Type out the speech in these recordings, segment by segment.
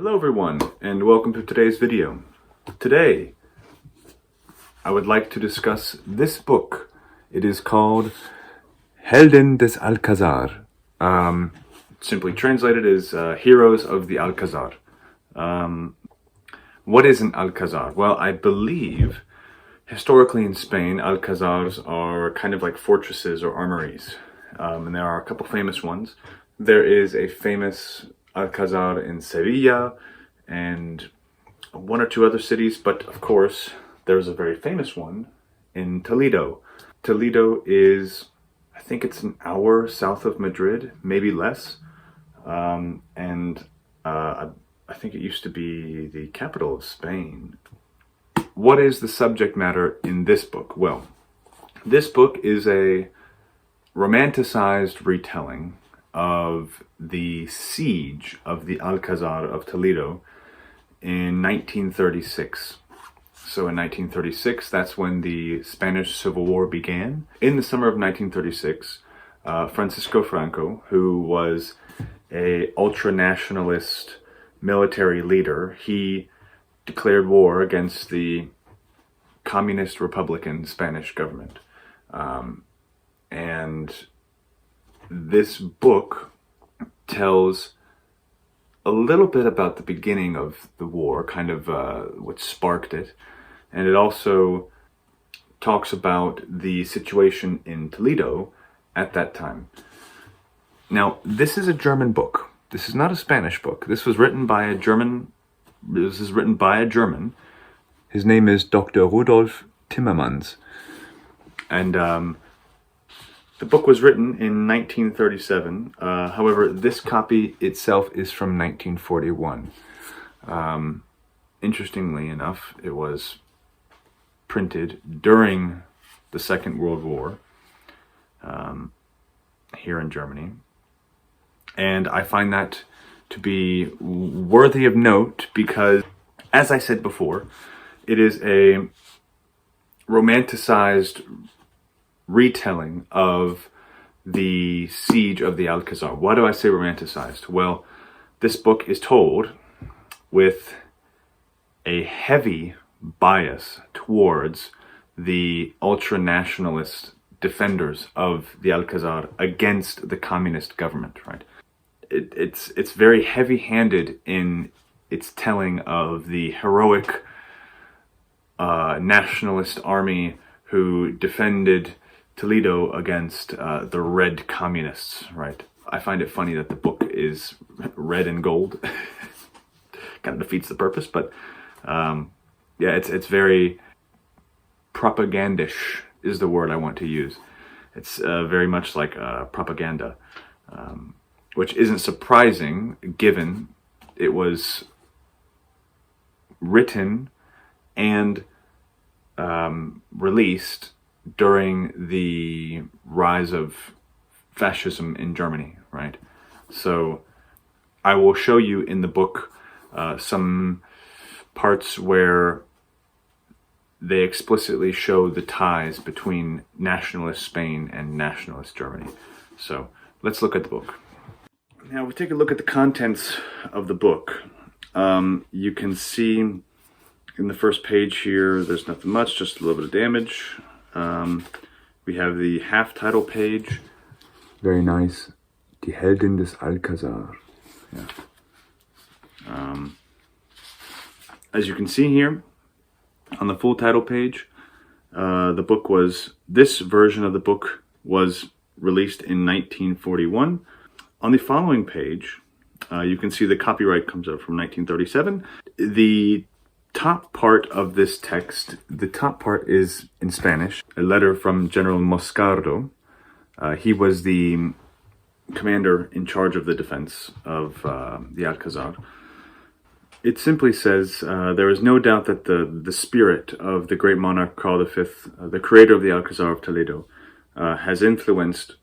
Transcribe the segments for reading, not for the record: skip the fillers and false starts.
Hello everyone, and welcome to today's video. Today, I would like to discuss this book. It is called Helden des Alcazar. Simply translated as Heroes of the Alcazar. What is an Alcazar? Well, I believe historically in Spain, Alcazars are kind of like fortresses or armories. And there are a couple famous ones. There is a famous Alcazar in Sevilla and one or two other cities, but of course there's a very famous one in Toledo. Toledo is, I think it's an hour south of Madrid, maybe less, and I think it used to be the capital of Spain. What is the subject matter in this book? Well, this book is a romanticized retelling of the siege of the Alcazar of Toledo in 1936. So in 1936, that's when the Spanish Civil War began. In the summer of 1936, Francisco Franco, who was a ultra-nationalist military leader, he declared war against the communist Republican Spanish government. And this book tells a little bit about the beginning of the war, kind of what sparked it. And it also talks about the situation in Toledo at that time. Now, this is a German book. This is not a Spanish book. This was written by a German. This is written by a German. His name is Dr. Rudolf Timmermans. And the book was written in 1937. However, this copy itself is from 1941. Interestingly enough, it was printed during the Second World War here in Germany. And I find that to be worthy of note because, as I said before, it is a romanticized retelling of the siege of the Alcazar. Why do I say romanticized? Well, this book is told with a heavy bias towards the ultra-nationalist defenders of the Alcazar against the communist government, right? It's very heavy-handed in its telling of the heroic nationalist army who defended Toledo against the red communists, right? I find it funny that the book is red and gold. Kind of defeats the purpose, but yeah, it's very propagandish is the word I want to use. It's very much like propaganda, which isn't surprising given it was written and released during the rise of fascism in Germany, right? So I will show you in the book some parts where they explicitly show the ties between nationalist Spain and nationalist Germany. So let's look at the book. Now we take a look at the contents of the book. You can see in the first page here, there's nothing much, just a little bit of damage. We have the half title page. Very nice. Die Helden des Alcazar. Yeah. As you can see here, on the full title page, this version of the book was released in 1941. On the following page, you can see the copyright comes out from 1937. The top part of this text, the top part is in Spanish, a letter from General Moscardo. He was the commander in charge of the defense of the Alcazar. It simply says, there is no doubt that the spirit of the great monarch Karl V, the creator of the Alcazar of Toledo, has influenced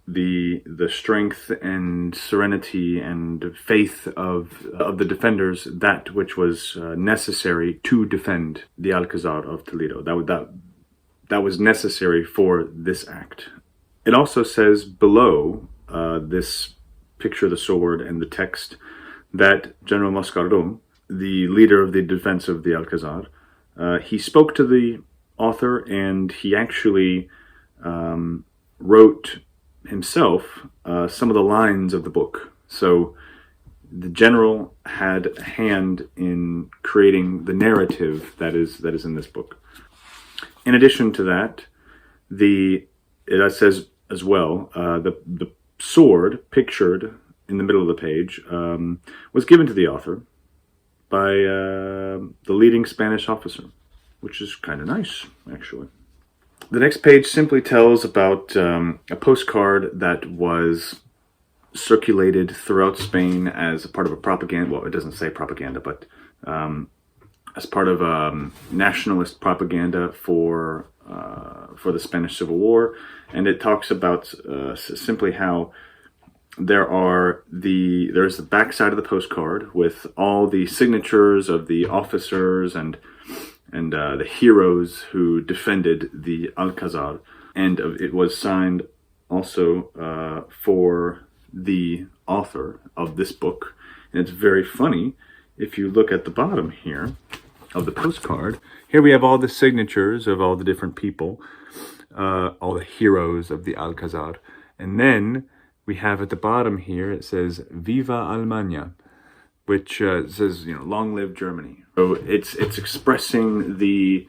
the strength and serenity and faith of the defenders, that which was necessary to defend the Alcazar of Toledo. That was necessary for this act. It also says below this picture of the sword and the text that General Moscardon, the leader of the defense of the Alcazar, he spoke to the author, and he actually wrote himself some of the lines of the book. So the general had a hand in creating the narrative that is in this book. In addition to that, it says as well, the sword pictured in the middle of the page was given to the author by the leading Spanish officer, which is kind of nice, actually. The next page simply tells about a postcard that was circulated throughout Spain as a part of a propaganda. Well, it doesn't say propaganda, but as part of nationalist propaganda for the Spanish Civil War, and it talks about simply how there's the backside of the postcard with all the signatures of the officers and the heroes who defended the Alcazar, and it was signed also for the author of this book. And it's very funny if you look at the bottom here of the postcard. Here we have all the signatures of all the different people, all the heroes of the Alcazar, and then we have at the bottom here, it says Viva Alemania, which says, long live Germany. So it's expressing the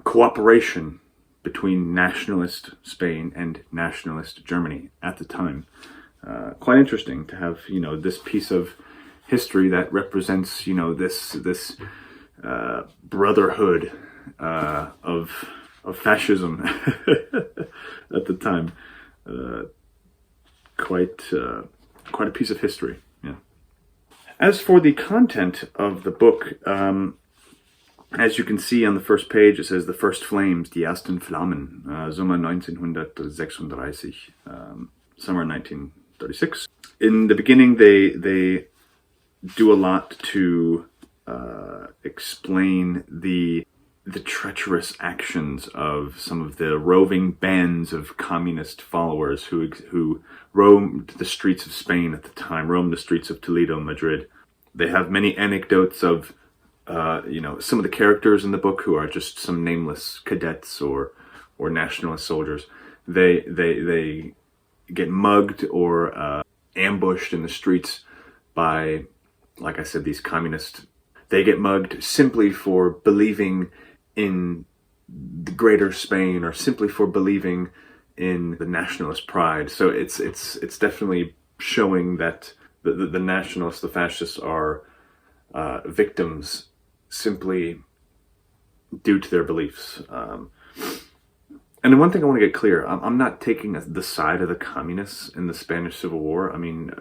cooperation between nationalist Spain and nationalist Germany at the time. Quite interesting to have, this piece of history that represents, this brotherhood of fascism at the time. Quite a piece of history. Yeah. As for the content of the book, as you can see on the first page, it says the first flames, die ersten Flammen, Sommer 1936, summer 1936. In the beginning, they do a lot to explain the treacherous actions of some of the roving bands of communist followers who roamed the streets of Spain at the time, roamed the streets of Toledo, Madrid. They have many anecdotes of, some of the characters in the book who are just some nameless cadets or nationalist soldiers. They get mugged or ambushed in the streets by, like I said, these communists. They get mugged simply for believing in the greater Spain, or simply for believing in the nationalist pride. So it's definitely showing that the nationalists, the fascists, are victims simply due to their beliefs. And the one thing I want to get clear, I'm not taking the side of the communists in the Spanish Civil War. I mean,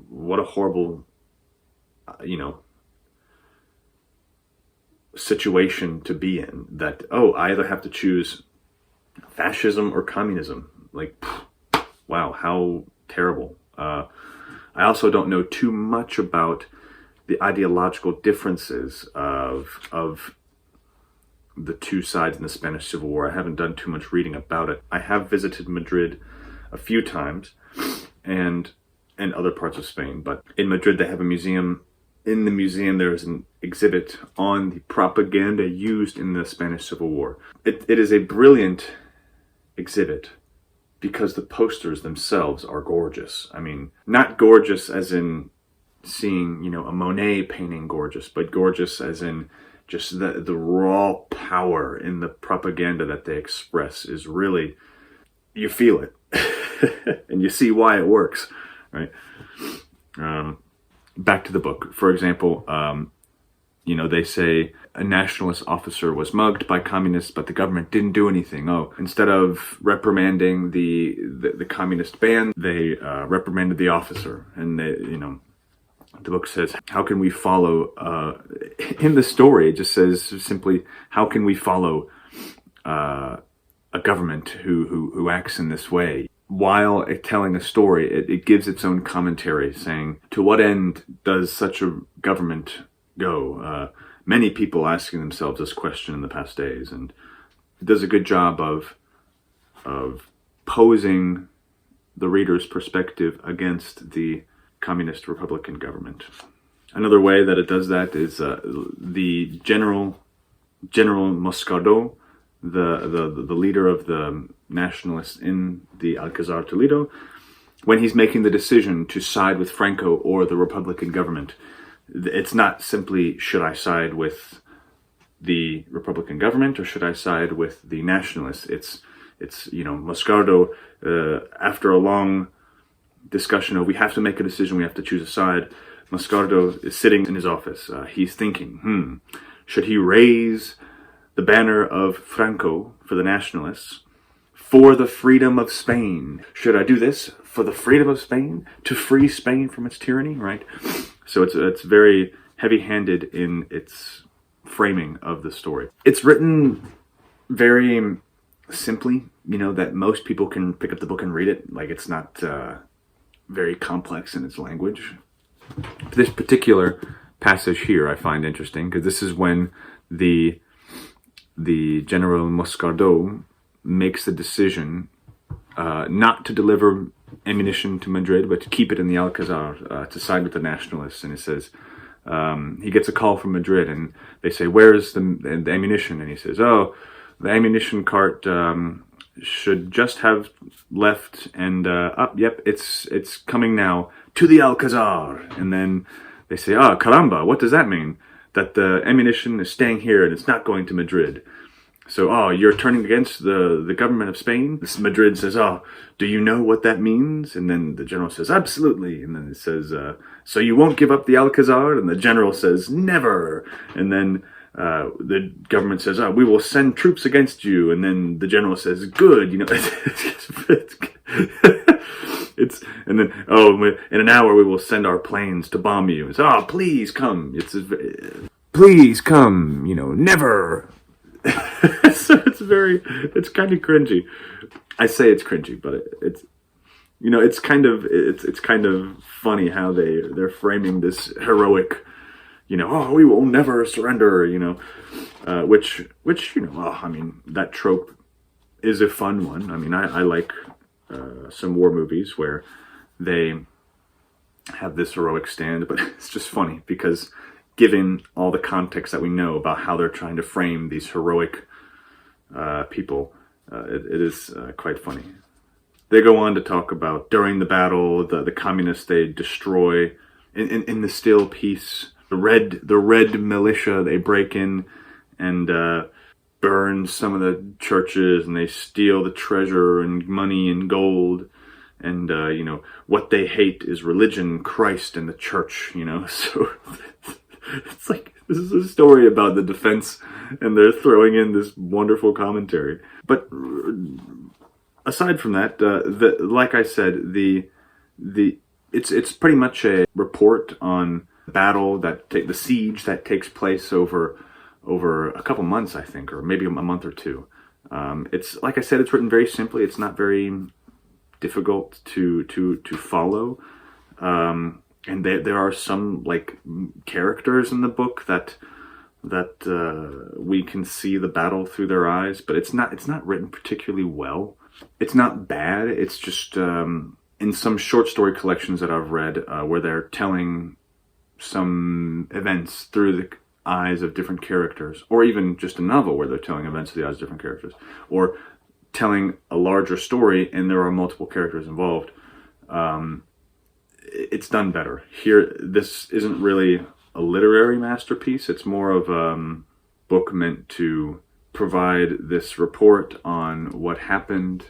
what a horrible, situation to be in, that, I either have to choose fascism or communism. Like, wow, how terrible. I also don't know too much about the ideological differences of the two sides in the Spanish Civil War. I haven't done too much reading about it. I have visited Madrid a few times and other parts of Spain, but in Madrid they have a museum. In the museum, there's an exhibit on the propaganda used in the Spanish Civil War. It is a brilliant exhibit because the posters themselves are gorgeous. I mean, not gorgeous as in seeing, a Monet painting gorgeous, but gorgeous as in just the raw power in the propaganda that they express is really, you feel it and you see why it works, right? Back to the book. For example, they say a nationalist officer was mugged by communists, but the government didn't do anything. Instead of reprimanding the communist band, they reprimanded the officer. And the book says, how can we follow, in the story, it just says simply, how can we follow a government who acts in this way? While telling a story, it gives its own commentary, saying, to what end does such a government go? Many people asking themselves this question in the past days, and it does a good job of posing the reader's perspective against the communist Republican government. Another way that it does that is the General Moscardo, the leader of the nationalists in the Alcazar of Toledo, when he's making the decision to side with Franco or the Republican government, it's not simply, should I side with the Republican government or should I side with the nationalists? It's Moscardo, after a long discussion of we have to make a decision, we have to choose a side, Moscardo is sitting in his office. He's thinking, should he raise the banner of Franco for the nationalists for the freedom of Spain? Should I do this for the freedom of Spain, to free Spain from its tyranny, right? So it's very heavy-handed in its framing of the story. It's written very simply, that most people can pick up the book and read it. Like, it's not very complex in its language. This particular passage here I find interesting because this is when the General Moscardo makes the decision not to deliver ammunition to Madrid, but to keep it in the Alcazar, to side with the nationalists. And it says, he gets a call from Madrid and they say, where's the ammunition? And he says, oh, the ammunition cart should just have left and yep, it's coming now to the Alcazar. And then they say, caramba, what does that mean? That the ammunition is staying here and it's not going to Madrid. So, you're turning against the government of Spain? Madrid says, do you know what that means? And then the general says, absolutely. And then it says, so you won't give up the Alcazar? And the general says, never. And then the government says, we will send troops against you. And then the general says, good. And then, in an hour we will send our planes to bomb you. It's, please come. Please come, never. So it's kind of cringy. I say it's cringy, but it's kind of funny how they're framing this heroic, we will never surrender, which that trope is a fun one. I mean, I like some war movies where they have this heroic stand, but it's just funny because given all the context that we know about how they're trying to frame these heroic people, it is quite funny. They go on to talk about during the battle, the communists, they destroy in the still peace, the red militia, they break in and burn some of the churches, and they steal the treasure and money and gold. And, what they hate is religion, Christ, and the church, so it's like, this is a story about the defense, and they're throwing in this wonderful commentary. But aside from that, like I said, it's pretty much a report on battle the siege that takes place over a couple months, I think, or maybe a month or two. It's like I said, it's written very simply. It's not very difficult to follow. And there are some characters in the book that we can see the battle through their eyes, but it's not written particularly well. It's not bad. It's just in some short story collections that I've read where they're telling some events through the eyes of different characters, or even just a novel where they're telling events through the eyes of different characters, or telling a larger story and there are multiple characters involved. It's done better. Here, this isn't really a literary masterpiece. It's more of a book meant to provide this report on what happened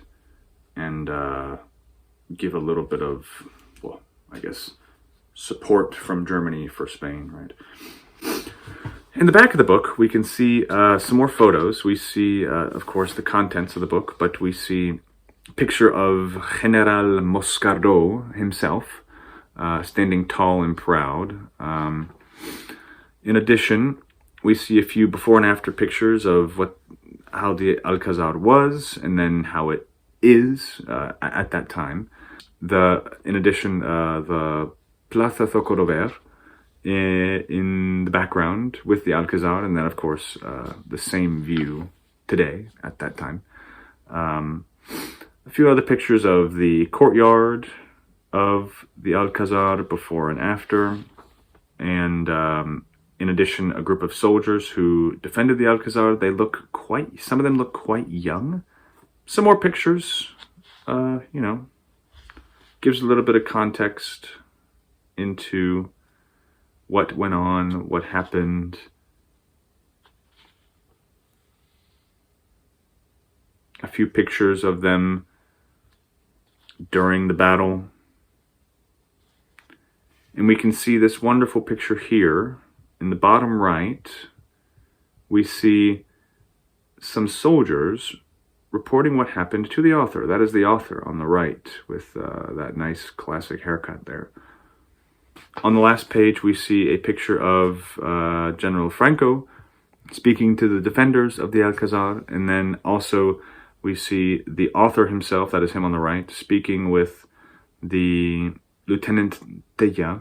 and give a little bit of, support from Germany for Spain, right? In the back of the book, we can see some more photos. We see, of course, the contents of the book, but we see a picture of General Moscardo himself, standing tall and proud. In addition, we see a few before and after pictures of how the Alcazar was, and then how it is at that time. In addition, the Plaza Zocodover in the background with the Alcazar, and then of course the same view today at that time. A few other pictures of the courtyard of the Alcazar before and after. and in addition, a group of soldiers who defended the Alcazar. Some of them look quite young. Some more pictures, gives a little bit of context into what went on, what happened. A few pictures of them during the battle. And we can see this wonderful picture here. In the bottom right, we see some soldiers reporting what happened to the author. That is the author on the right with that nice classic haircut there. On the last page, we see a picture of General Franco speaking to the defenders of the Alcazar, and then also we see the author himself, that is him on the right, speaking with the Lieutenant Teja,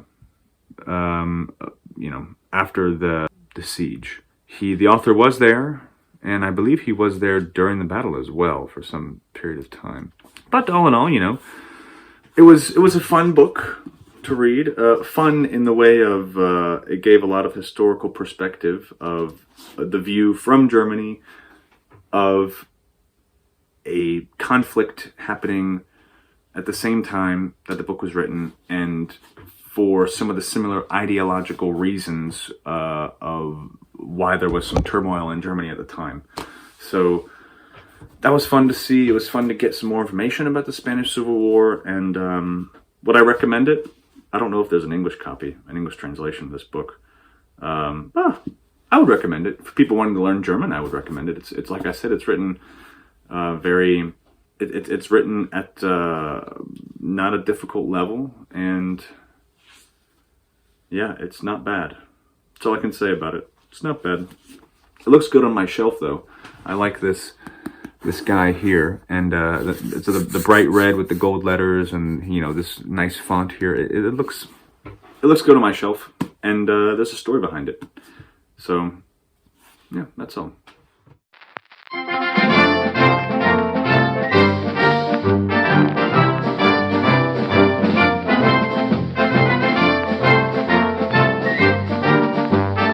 after the siege. The author was there, and I believe he was there during the battle as well for some period of time. But all in all, it was a fun book to read. Fun in the way of it gave a lot of historical perspective of the view from Germany of a conflict happening at the same time that the book was written, and for some of the similar ideological reasons of why there was some turmoil in Germany at the time. So that was fun to see. It was fun to get some more information about the Spanish Civil War, and would I recommend it? I don't know if there's an English copy, an English translation of this book. I would recommend it. For people wanting to learn German, I would recommend it. It's like I said, it's written it's written at not a difficult level, and yeah, it's not bad. That's all I can say about it. It's not bad. It looks good on my shelf, though. I like this guy here, and the bright red with the gold letters, and this nice font here. It looks good on my shelf, and there's a story behind it. So yeah, that's all.